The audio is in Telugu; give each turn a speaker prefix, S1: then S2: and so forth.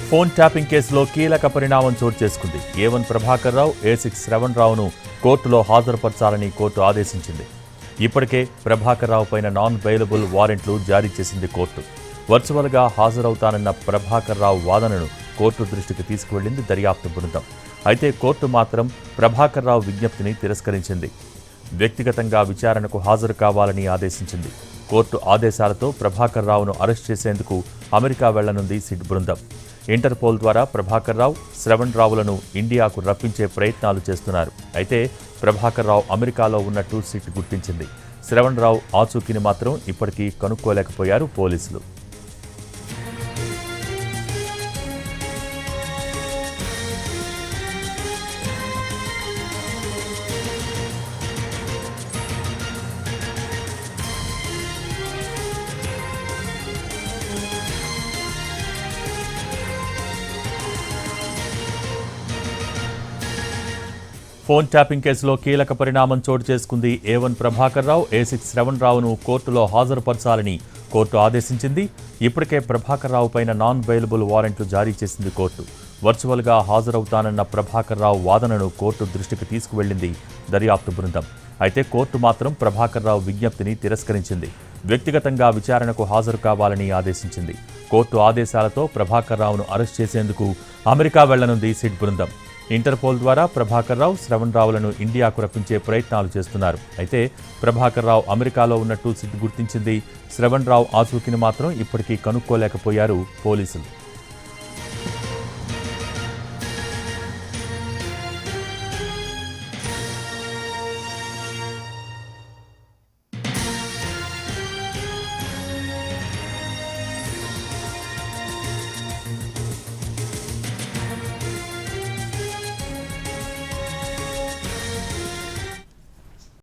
S1: ఫోన్ ట్యాపింగ్ కేసులో కీలక పరిణామం చోటు చేసుకుంది. A1 ప్రభాకర్ రావు, A6 శ్రవణ్ రావును కోర్టులో హాజరుపరచాలని కోర్టు ఆదేశించింది. ఇప్పటికే ప్రభాకర్ రావు పైన నాన్ బెయిలబుల్ వారెంట్లు జారీ చేసింది కోర్టు. వర్చువల్గా హాజరవుతానన్న ప్రభాకర్ రావు వాదనను కోర్టు దృష్టికి తీసుకువెళ్లింది దర్యాప్తు బృందం. అయితే కోర్టు మాత్రం ప్రభాకర్ రావు విజ్ఞప్తిని తిరస్కరించింది. వ్యక్తిగతంగా విచారణకు హాజరు కావాలని ఆదేశించింది. కోర్టు ఆదేశాలతో ప్రభాకర్ రావును అరెస్ట్ చేసేందుకు అమెరికా వెళ్లనుంది సిట్ బృందం. ఇంటర్పోల్ ద్వారా ప్రభాకర్ రావు, శ్రవణ్ రావులను ఇండియాకు రప్పించే ప్రయత్నాలు చేస్తున్నారు. అయితే ప్రభాకర్ రావు అమెరికాలో ఉన్నట్టు సిట్ గుర్తించింది. శ్రవణ్ రావు ఆచూకీని మాత్రం ఇప్పటికీ కనుక్కోలేకపోయారు పోలీసులు. ఫోన్ ట్యాపింగ్ కేసులో కీలక పరిణామం చోటు చేసుకుంది. A1 ప్రభాకర్ రావు, A6 శ్రవణ్ రావును కోర్టులో హాజరుపరచాలని కోర్టు ఆదేశించింది. ఇప్పటికే ప్రభాకర్ రావు పైన నాన్ బెయిలబుల్ వారెంట్లు జారీ చేసింది కోర్టు. వర్చువల్గా హాజరవుతానన్న ప్రభాకర్ రావు వాదనను కోర్టు దృష్టికి తీసుకువెళ్లింది దర్యాప్తు బృందం. అయితే కోర్టు మాత్రం ప్రభాకర్ రావు విజ్ఞప్తిని తిరస్కరించింది. వ్యక్తిగతంగా విచారణకు హాజరు కావాలని ఆదేశించింది. కోర్టు ఆదేశాలతో ప్రభాకర్ రావును అరెస్ట్ చేసేందుకు అమెరికా వెళ్లనుంది సిట్ బృందం. ఇంటర్పోల్ ద్వారా ప్రభాకర్ రావు, శ్రవణ్ రావులను ఇండియాకు రప్పించే ప్రయత్నాలు చేస్తున్నారు. అయితే ప్రభాకర్ రావు అమెరికాలో ఉన్నట్టు సిట్ గుర్తించింది. శ్రవణ్ రావు ఆచూకీని మాత్రం ఇప్పటికీ కనుక్కోలేకపోయారు పోలీసులు.